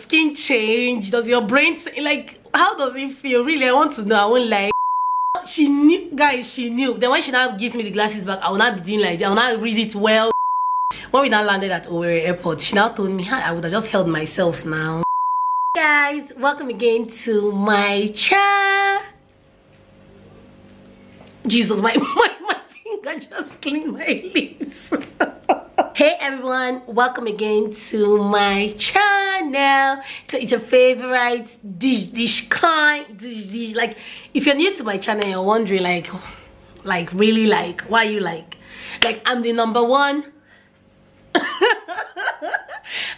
Skin change? Does your brain like, how does it feel? Really, I want to know. I won't lie. She knew, guys, she knew. Then when she now gives me the glasses back, I will not be doing like that. I will not read it well. When we now landed at Owerri Airport, she now told me, I would have just held myself now. Guys, welcome again to my channel. Jesus, my finger just cleaned my lips. Hey everyone, welcome again to my channel. So it's your favorite dish kind. Like, if you're new to my channel, you're wondering like really, like, why you like I'm the number one.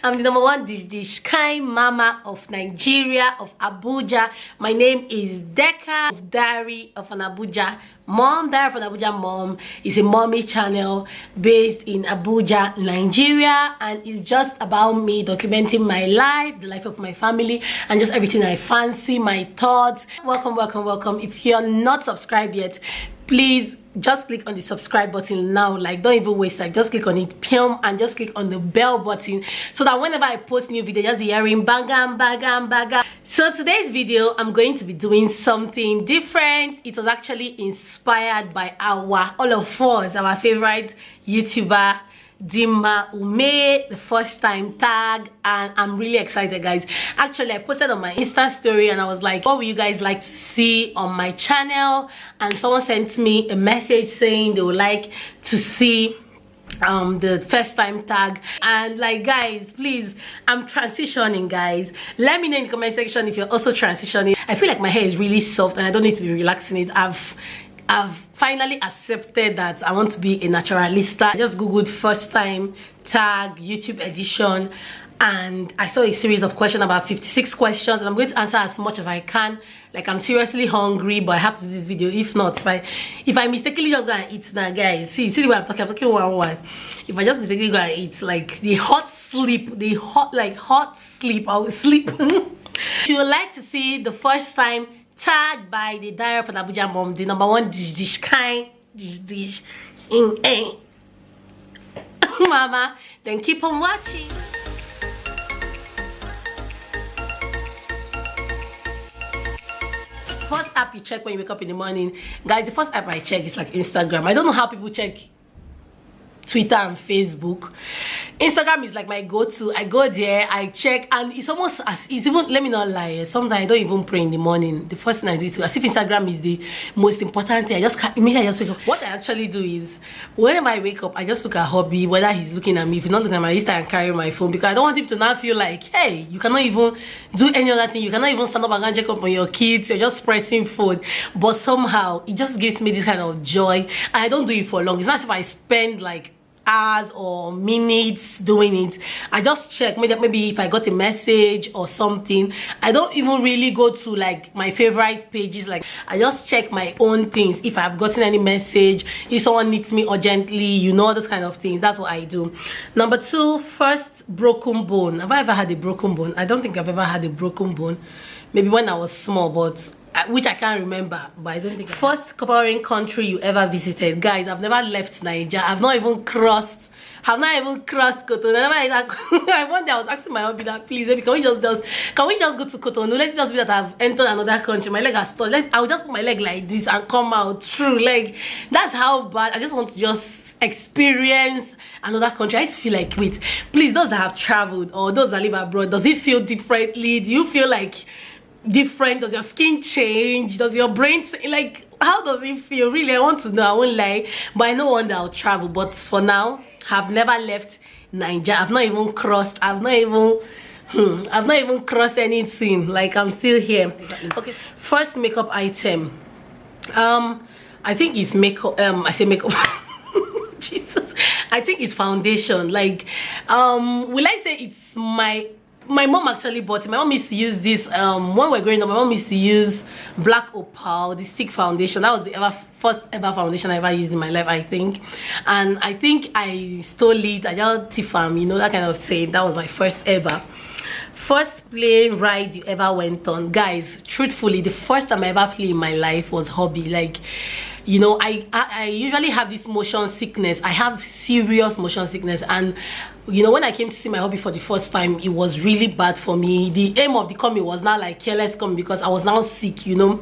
I'm the number one dish kind mama of Nigeria, of Abuja. My name is Deka of Diary of an Abuja Mom. Diary of an Abuja Mom is a mommy channel based in Abuja, Nigeria, and it's just about me documenting my life, the life of my family, and just everything I fancy, my thoughts. Welcome, welcome, welcome. If you're not subscribed yet, please just click on the subscribe button now. Like, don't even waste time, just click on it, and just click on the bell button so that whenever I post new video, just be hearing bangam bangam bangam. So today's video, I'm going to be doing something different. It was actually inspired by all of us, our favorite YouTuber Dima, who made the first time tag, and I'm really excited, guys. Actually, I posted on my Insta story and I was like, what would you guys like to see on my channel? And someone sent me a message saying they would like to see the first time tag. And like, guys, please, I'm transitioning, guys. Let me know in the comment section if you're also transitioning. I feel like my hair is really soft and I don't need to be relaxing it. I've finally accepted that I want to be a naturalista. I just googled first time tag YouTube edition and I saw a series of questions, about 56 questions, and I'm going to answer as much as I can. Like, I'm seriously hungry, but I have to do this video. If not, if I mistakenly just go and eat now, guys, see the way I'm talking one. If I just mistakenly go and eat, like the hot sleep, I will sleep. If you would like to see the first time tagged by the Diary of an Abuja Mom, the number one dish kind in mama, then keep on watching. First app you check when you wake up in the morning, guys, the first app I check is like Instagram. I don't know how people check Twitter and Facebook. Instagram is like my go-to. I go there, I check, and it's almost as it's even, let me not lie, sometimes I don't even pray in the morning. The first thing I do is as if Instagram is the most important thing. I just immediately wake up. What I actually do is whenever I wake up, I just look at hobby, whether he's looking at me. If he's not looking at my Insta, and carry my phone, because I don't want him to now feel like, hey, you cannot even do any other thing, you cannot even stand up and go and check up on your kids, you're just pressing phone. But somehow it just gives me this kind of joy, and I don't do it for long. It's not as if I spend like hours or minutes doing it. I just check maybe if I got a message or something. I don't even really go to like my favorite pages. Like, I just check my own things, if I've gotten any message, if someone needs me urgently, you know, those kind of things. That's what I do. Number two, first broken bone. Have I ever had a broken bone? I don't think I've ever had a broken bone. Maybe when I was small, but which I can't remember, but I don't think. First foreign country you ever visited. Guys, I've never left Nigeria. I've not even crossed Cotonou. I one day I was asking my hubby that, please, baby, can we just go to Cotonou? Let's just be that I've entered another country. My leg has stopped. I'll just put my leg like this and come out through. Like, that's how bad. I just want to just experience another country. I just feel like, wait, please, those that have traveled or those that live abroad, does it feel differently? Do you feel like different? Does your skin change? Does your brain, like, how does it feel? Really, I want to know. I won't lie, but I know one day I'll travel. But for now, I've never left Nigeria. I've not even crossed. I've not even crossed anything. Like, I'm still here. Okay, first makeup item. I think it's makeup. I say makeup. Jesus, I think it's foundation. Like, will I say it's my mom actually bought it. My mom used to use this when we were growing up. My mom used to use Black Opal, the stick foundation. That was the first ever foundation I ever used in my life, I think. And I think I stole it. I just Tiffam, you know, that kind of thing. That was my first ever. First plane ride you ever went on. Guys, truthfully, the first time I ever flew in my life was hobby. Like, You know, I usually have this motion sickness. I have serious motion sickness, and you know, when I came to see my hubby for the first time, it was really bad for me. The aim of the coming was now like careless coming, because I was now sick, you know.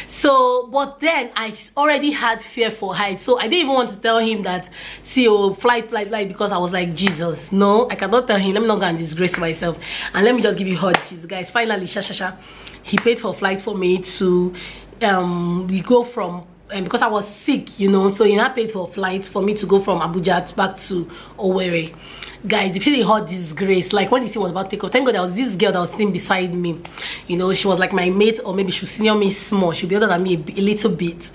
So but then I already had fear for height, so I didn't even want to tell him that, see, oh, flight, because I was like, Jesus, no, I cannot tell him. Let me not go and disgrace myself. And let me just give you hot cheese, guys. Finally, he paid for flight for me to we go from because I was sick, you know, so he now paid for flight for me to go from Abuja back to Owerri. Guys, if you see the hot disgrace, like when he was about to take off, thank God there was this girl that was sitting beside me. You know, she was like my mate, or maybe she was senior me small. She'd be older than me a little bit.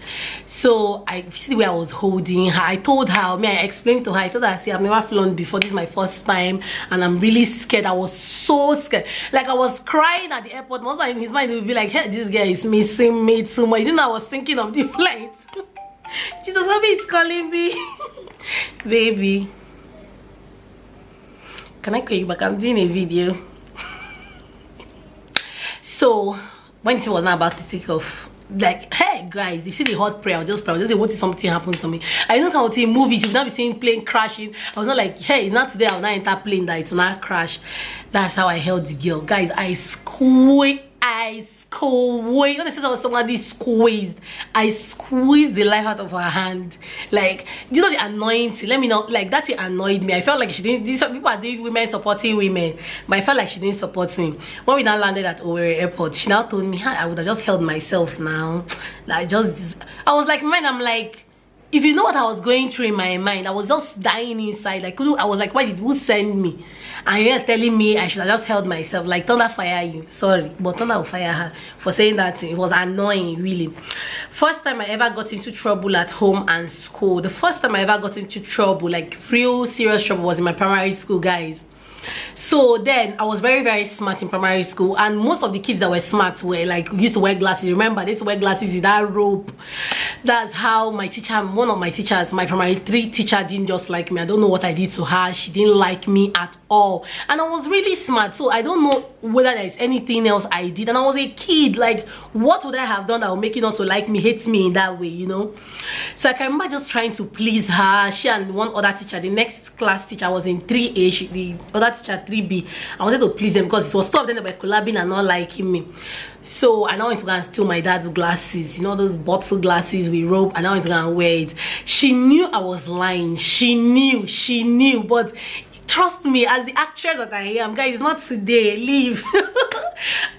So I see the way I was holding her. I told her, I explained to her, I told her, see, I've never flown before. This is my first time, and I'm really scared. I was so scared. Like, I was crying at the airport. My husband in his mind, he would be like, hey, this girl is missing me too much. You know, I was thinking of the flight. Jesus, hubby is calling me. Baby, can I call you back? I'm doing a video. So when he was not about to take off, like, hey guys, you see the hot prayer, I was just wanting something happens to me. I don't know how to see movies, you've not been seeing plane crashing. I was not like, hey, it's not today, I'll not enter plane that it will not crash. That's how I held the girl. Guys, I squeezed. You know, I was somebody squeezed. I squeezed the life out of her hand. Like, do you know the annoying? Let me know. Like, that it annoyed me. I felt like she didn't. These people are doing women supporting women, but I felt like she didn't support me. When we now landed at Owerri Airport, she now told me, "Hi, I would have just held myself now." Like, I was like, man, I'm like, if you know what I was going through in my mind, I was just dying inside. Like, I was like, who send me? And you're telling me I should have just held myself. Like, Thunder fire you. Sorry, but Thunder will fire her for saying that thing. It was annoying, really. First time I ever got into trouble at home and school. The first time I ever got into trouble, like real serious trouble, was in my primary school, guys. So then I was very, very smart in primary school, and most of the kids that were smart were like used to wear glasses. Remember, they used to wear glasses with that rope. That's how my teacher, one of my teachers, my primary 3 teacher, didn't just like me. I don't know what I did to her. She didn't like me at all, and I was really smart, so I don't know whether there's anything else I did. And I was a kid, like, what would I have done that would make you not to like me, hate me in that way, you know? So I can remember just trying to please her. She and one other teacher, the next class teacher, was in 3A, the other teacher 3B. I wanted to please them because it was 2 of them that were collabing and not liking me. So I now went to go and steal my dad's glasses, you know, those bottle glasses with rope. And I went to go and wear it. She knew I was lying. She knew, but trust me, as the actress that I am, guys, it's not today. Leave.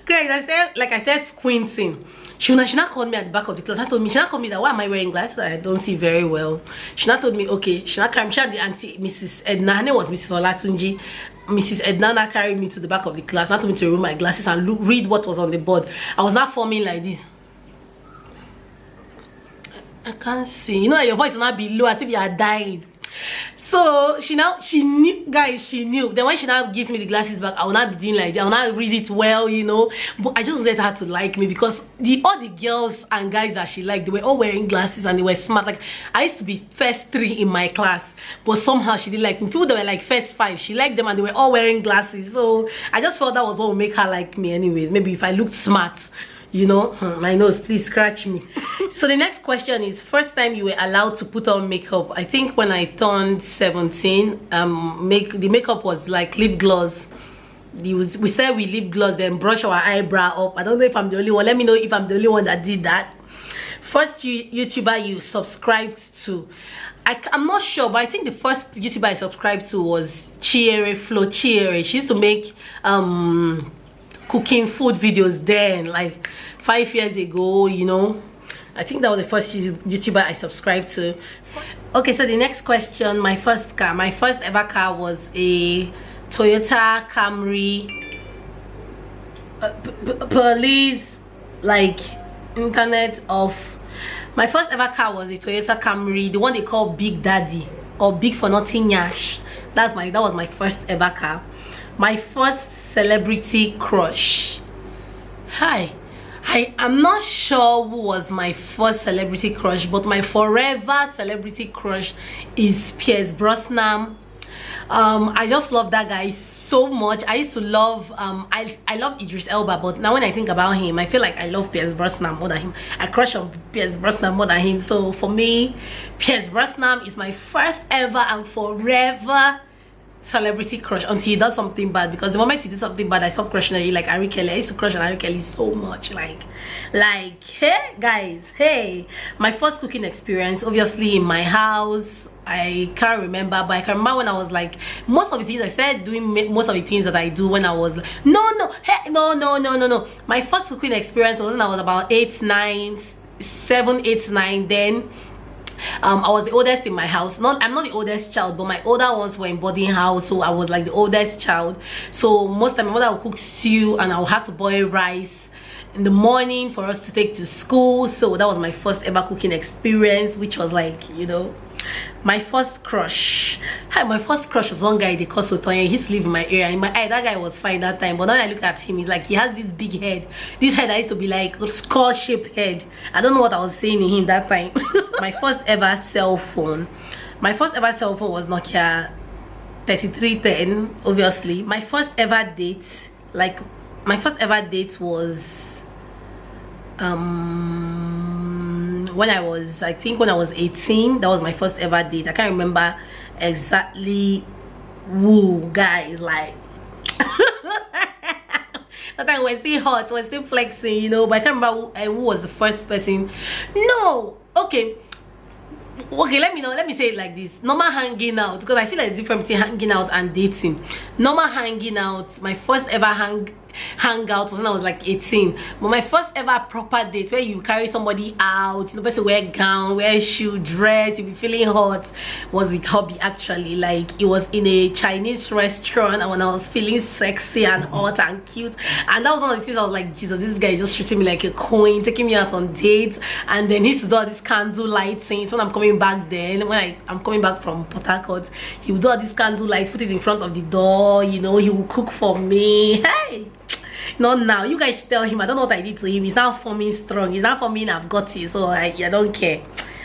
Guys, I said squinting. She not called me at the back of the class. She told me, she not called me that, why am I wearing glasses? I don't see very well. She not told me, okay. She not carried, she had the auntie, Mrs. Edna. Her name was Mrs. Olatunji. Mrs. Edna now carried me to the back of the class. Not told me to remove my glasses and read what was on the board. I was not forming like this. I can't see. You know, your voice will not be low as if you are dying. So she knew, guys, she knew. Then when she now gives me the glasses back, I will not be doing like that. I will not read it well, you know. But I just wanted her to like me, because all the girls and guys that she liked, they were all wearing glasses and they were smart. Like, I used to be first 3 in my class, but somehow she didn't like me. People that were like first 5, she liked them and they were all wearing glasses. So I just felt that was what would make her like me anyways. Maybe if I looked smart, you know. My nose, please scratch me. So the next question is, first time you were allowed to put on makeup. I think when I turned 17, the makeup was like lip gloss. We said we lip gloss, then brush our eyebrow up. I don't know if I'm the only one. Let me know if I'm the only one that did that. First YouTuber you subscribed to. I'm not sure, but I think the first YouTuber I subscribed to was Flo Chiere. She used to make cooking food videos then, like 5 years ago, you know. I think that was the first YouTuber I subscribed to. Okay, so the next question, my first ever car was a Toyota Camry. Please, like, internet off. My first ever car was a Toyota Camry, the one they call Big Daddy, or Big for Nothing Yash. That was my first ever car. My first celebrity crush. I'm not sure who was my first celebrity crush, but my forever celebrity crush is Pierce Brosnan. I just love that guy so much. I used to love I love Idris Elba, but now when I think about him, I feel like I love Pierce Brosnan more than him. I crush on Pierce Brosnan more than him. So for me, Pierce Brosnan is my first ever and forever celebrity crush until he does something bad, because the moment he did something bad I stopped crushing on you. Like Ari Kelly, I used to crush on Ari Kelly so much. Like hey guys, hey, my first cooking experience obviously in my house. I can't remember, but I can remember when I was like, most of the things I started doing, most of the things that I do when I was like, no. My first cooking experience was when I was about 7, 8, 9. Then I was the oldest in my house. I'm not the oldest child, but my older ones were in boarding house, so I was like the oldest child. So most time my mother would cook stew and I would have to boil rice in the morning for us to take to school. So that was my first ever cooking experience, which was like, you know, my first crush. My first crush was one guy they called Sotonya. He used to live in my area. In my eye, that guy was fine that time, but now I look at him, he's like, he has this big head. This head that used to be like a skull shaped head. I don't know what I was saying in him that time. My first ever cell phone. My first ever cell phone was Nokia 3310, obviously. My first ever date, like my first ever date was when I was, I think when I was 18. That was my first ever date. I can't remember exactly who, guys, like that time we're still hot, we're still flexing, you know, but I can't remember who was the first person. No, okay, let me say it like this. Normal hanging out, because I feel like it's different between hanging out and dating. Normal hanging out, my first ever hangout was when I was like 18. But my first ever proper date, where you carry somebody out, the person wear gown, wear shoe, dress, you be feeling hot, was with hubby. Actually, like it was in a Chinese restaurant, and when I was feeling sexy and hot and cute, and that was one of the things I was like, Jesus, this guy is just treating me like a queen, taking me out on dates. And then he used to do all this candle light things when I'm coming back. Then when I'm coming back from Port Harcourt, he would do all this candle light, put it in front of the door, you know, he would cook for me. Hey, not now, you guys should tell him. I don't know what I did to him. He's now forming strong, he's now forming, I've got it, so I don't care.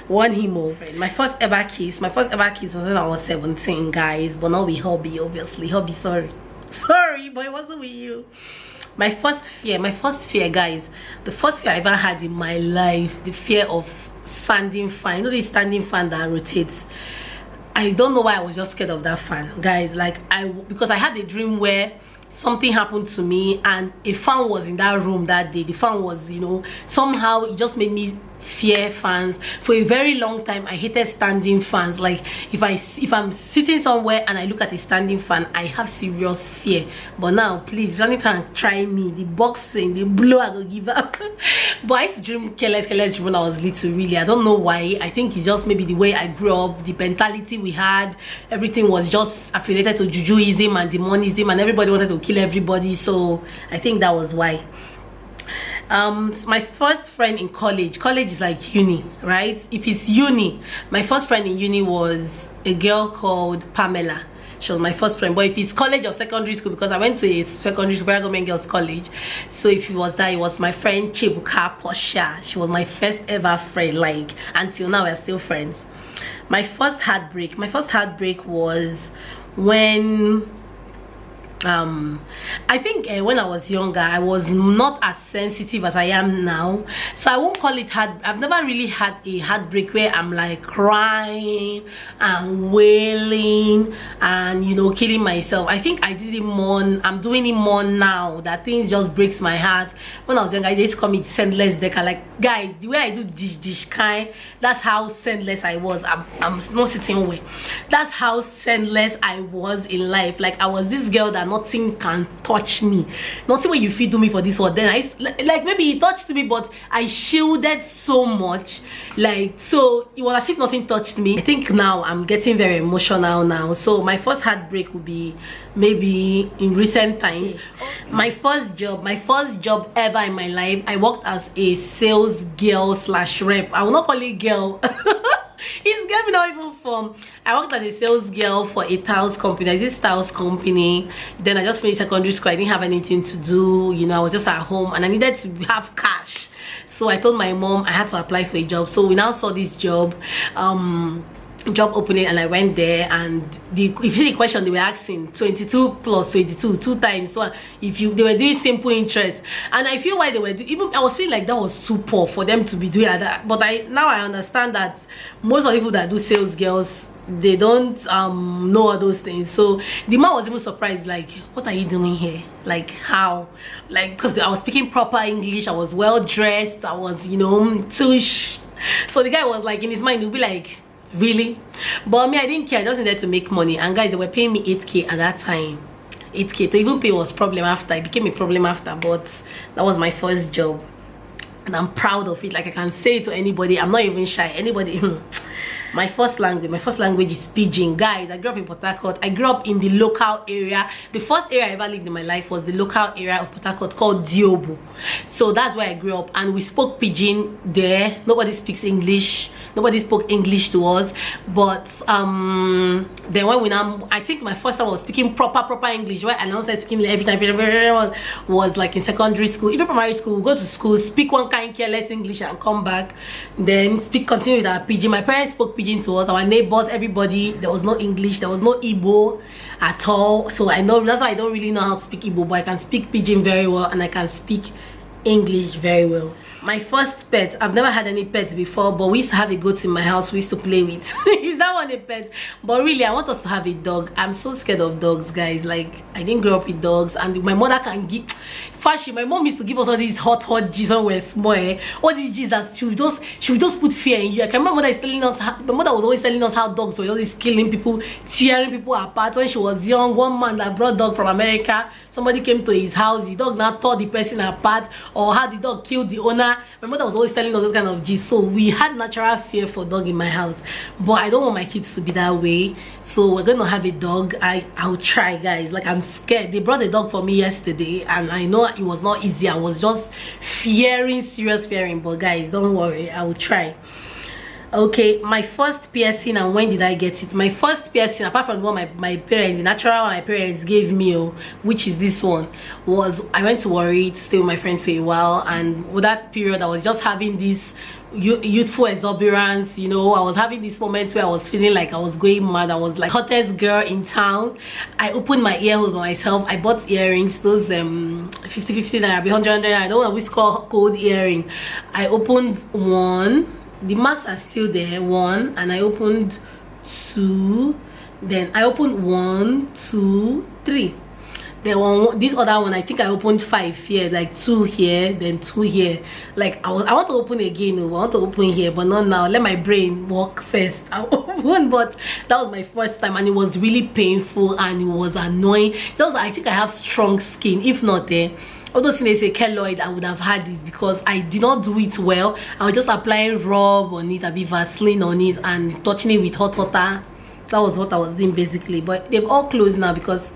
Won him over. My first ever kiss was when I was 17, guys, but not with hubby, obviously. Hubby, sorry, but it wasn't with you. My first fear, guys, the first fear I ever had in my life, the fear of standing fan. You know this standing fan that rotates? I don't know why I was just scared of that fan, guys. Like because I had a dream where something happened to me and a fan was in that room that day. The fan was, you know, somehow it just made me fear fans. For a very long time I hated standing fans. Like if I'm sitting somewhere and I look at a standing fan, I have serious fear. But now, please, Johnny can try me. The boxing, the blow, I go give up. But I used to dream careless dream when I was little. Really, I don't know why. I think it's just maybe the way I grew up, the mentality we had. Everything was just affiliated to jujuism and demonism, and everybody wanted to kill everybody. So I think that was why. My first friend in college is like uni, right? If it's uni, my first friend in uni was a girl called Pamela. She was my first friend. But if it's college or secondary school, because I went to a secondary school, government girls college, so if it was that, it was my friend Chibuka Posha. She was my first ever friend. Like until now we're still friends. My first heartbreak was when I think when I was younger, I was not as sensitive as I am now, so I won't call it hard. I've never really had a heartbreak where I'm like crying and wailing and, you know, killing myself. I think I did it more. I'm doing it more now, that things just breaks my heart. When I was younger, they used to call me Sendless Decker. Like, guys, the way I do dish kind, that's how sendless I was. I'm not sitting away. That's how sendless I was in life. Like I was this girl that nothing can touch me, nothing when you feel to me for this one. Then I like, maybe he touched me, but I shielded so much, like, so it was as if nothing touched me. I think now I'm getting very emotional now. So my first heartbreak would be maybe in recent times. My first job ever in my life, I worked as a sales girl / rep. I will not call it girl. It's getting not even from. I worked as a sales girl for a tiles company. This tiles company. Then I just finished secondary school. I didn't have anything to do. You know, I was just at home and I needed to have cash. So I told my mom I had to apply for a job. So we now saw this job. job opening, and I went there. And if you see the question they were asking, 22 plus 22 2 times. So if they were doing simple interest, and I feel why they were even I was feeling like that was too poor for them to be doing that. But now I understand that most of the people that do sales girls, they don't know all those things. So the man was even surprised, like, what are you doing here? Like, how? Like, because I was speaking proper English, I was well dressed, I was, you know, tush. So the guy was like, in his mind, he'll be like, really? But me, I didn't care. I just needed to make money. And guys, they were paying me 8K at that time. 8K to even pay was problem after. It became a problem after, but that was my first job, and I'm proud of it. Like, I can say it to anybody. I'm not even shy. Anybody. My first language is pidgin. Guys, I grew up in Port Harcourt. I grew up in the local area. The first area I ever lived in my life was the local area of Port Harcourt called Diobu. So that's where I grew up, and we spoke pidgin there. Nobody speaks English. Nobody spoke English to us. But then when we now, I think my first time I was speaking proper English, right? And I was speaking every time was like in secondary school. Even primary school, we go to school, speak one kind careless English and come back, then continue with our pidgin. My parents spoke pidgin to us, our neighbors, everybody. There was no English, there was no Igbo at all. So I know that's why I don't really know how to speak Igbo, but I can speak pidgin very well, and I can speak English very well. My first pet, I've never had any pets before, but we used to have a goat in my house we used to play with. Is that one a pet? But really, I want us to have a dog. I'm so scared of dogs, guys. Like, I didn't grow up with dogs, and my mother can give fashion. My mom used to give us all these hot G's when we were small, eh? All these G's that she would just put fear in you. I can remember my mother is telling us my mother was always telling us how dogs were always killing people, tearing people apart. When she was young, one man that brought dog from America, somebody came to his house, the dog now tore the person apart, or how the dog killed the owner. My mother was always telling us those kind of G's. So we had natural fear for dog in my house, but I don't want my kids to be that way. So we're gonna have a dog. I'll try, guys. Like, I'm scared. They brought a dog for me yesterday, and I know it was not easy. I was just serious fearing, but guys, don't worry, I will try. Okay, my first piercing, and when did I get it? My first piercing, apart from what my parents, the natural one my parents gave me, which is this one, was I went to Warri to stay with my friend for a while, and with that period I was just having this youthful exuberance, you know. I was having this moment where I was feeling like I was going mad. I was like hottest girl in town. I opened my ear holes by myself. I bought earrings, those 50 naira, 100 naira. I don't know what we call gold earring. I opened one, the marks are still there, one, and I opened two, then I opened 1, 2, 3. Then this other one, I think I opened 5 here, like 2 here, then 2 here. Like, I want to open again. I want to open here, but not now. Let my brain work first. I opened, but that was my first time, and it was really painful, and it was annoying. Just, I think I have strong skin. If not there, although they say keloid, I would have had it, because I did not do it well. I was just applying rub on it, a bit Vaseline on it, and touching it with hot water. That was what I was doing basically. But they've all closed now because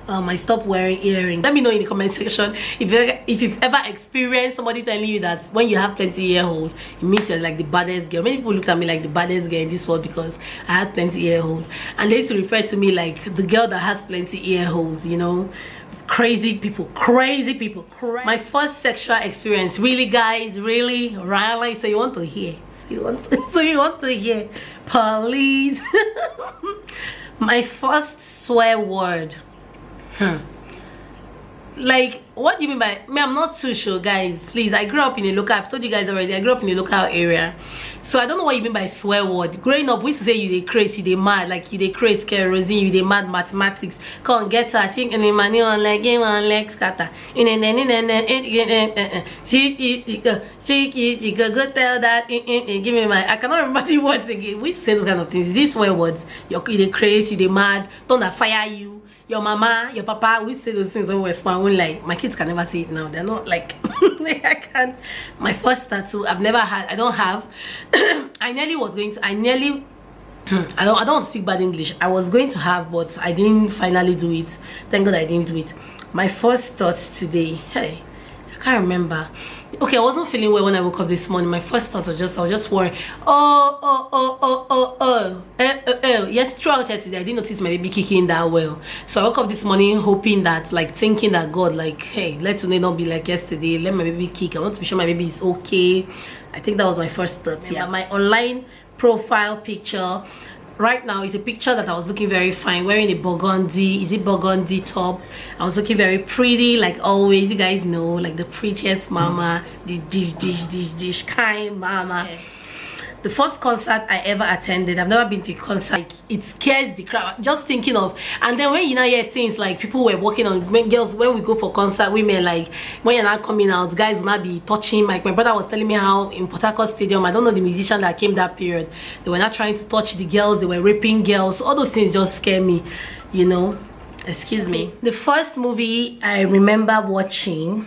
I stopped wearing earrings. Let me know in the comment section if you've ever experienced somebody telling you that when you have plenty ear holes, it means you're like the baddest girl. Many people look at me like the baddest girl in this world because I had plenty ear holes, and they used to refer to me like the girl that has plenty ear holes, you know. Crazy people. My first sexual experience, really, guys, really. So you want to hear? So you want to hear? Please. My first swear word. Like, what do you mean by me? I'm not too sure, guys. Please, I grew up in a local, I've told you guys already, I grew up in a local area, so I don't know what you mean by swear word. Growing up, we used to say you dey craze, you dey mad, like you dey craze kerosene, you dey mad mathematics, come get her, I think any money on like game on leg scatter in she go tell that give me my, I cannot remember the words again. We say those kind of things. These swear words, you dey craze, you dey mad, thunder fire you, your mama, your papa. We say those things when we're small. Like, my kids can never say it now. They're not like I can't. My first tattoo, I've never had, I don't have. I nearly was going to, I don't want to speak bad English. I was going to have, but I didn't finally do it. Thank God I didn't do it. My first thought today, hey, I can't remember. Okay, I wasn't feeling well when I woke up this morning. My first thought was just, I was just worried. Yes, throughout yesterday I didn't notice my baby kicking that well. So I woke up this morning hoping that, like, thinking that God, like, hey, let today not be like yesterday. Let my baby kick. I want to be sure my baby is okay. I think that was my first thought. Yeah, my online profile picture right now is a picture that I was looking very fine, wearing a burgundy, is it burgundy top. I was looking very pretty, like always. You guys know, like the prettiest mama, the kind mama. Yeah. The first concert I ever attended, I've never been to a concert, like, it scares the crowd just thinking of. And then when you now hear things like people were working on, girls, when we go for concert, women, like when you're not coming out, guys will not be touching. Like my brother was telling me how in Port Harcourt Stadium, I don't know the musician that came that period, they were not trying to touch the girls, they were raping girls. All those things just scare me, you know. Excuse me. The first movie I remember watching,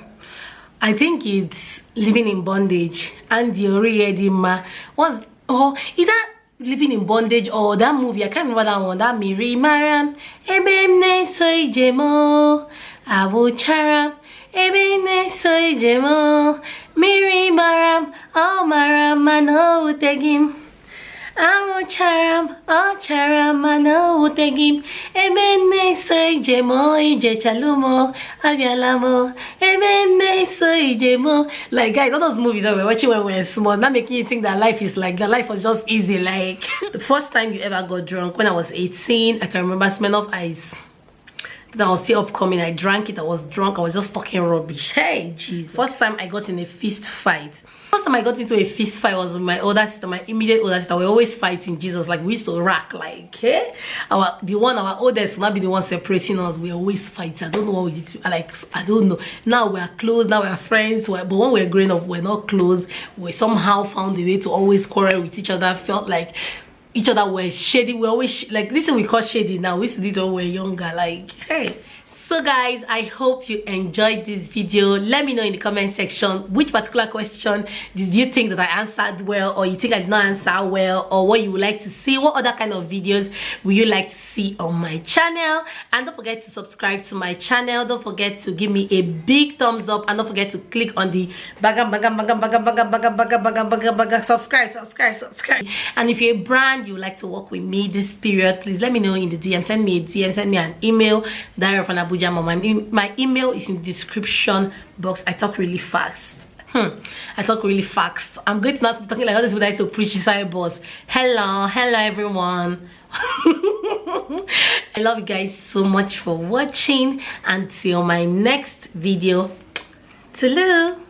I think it's Living in Bondage. And the Oriedima was, oh, either Living in Bondage or that movie, I can't remember that one. That Miri Maram Ebemne Soy Jemo ABUJA Ebemne Soy Jemo Miri Maram Oh Maram Mano Utegim ABUJA Oh Charam Mano Utegim Ebemne Soy Jemo Ije Chalumo Abialamo Ebemne Soy Jemo. Like guys, all those movies that we're watching when we were small, not making you think that life is like, that life was just easy. Like the first time you ever got drunk, when I was 18, I can remember Smirnoff Ice. That was still upcoming. I drank it, I was drunk, I was just talking rubbish. Hey Jesus. First time I got in a fist fight. First time I got into a fist fight was with my older sister, my immediate older sister. We always fighting, Jesus. Like we used to rack, like our oldest will not be the one separating us. We always fight. I don't know what we did to, like, I don't know. Now we are close, now we are friends, but when we were growing up, we're not close. We somehow found a way to always quarrel with each other. Felt like each other were shady. We always like this thing we call shady now. We used to do it when we were younger. Like, hey. So guys, I hope you enjoyed this video. Let me know in the comment section which particular question did you think that I answered well, or you think I did not answer well, or what you would like to see. What other kind of videos would you like to see on my channel? And don't forget to subscribe to my channel. Don't forget to give me a big thumbs up, and don't forget to click on the subscribe. And if you're a brand you would like to work with me this period, please let me know in the DM. Send me a DM, send me an email. DIARYOFANABUJAMOM. My email is in the description box. I talk really fast. I talk really fast. I'm going to not be talking like all these people that used to preach inside boss. Hello everyone. I love you guys so much for watching. Until my next video. Toodaloo.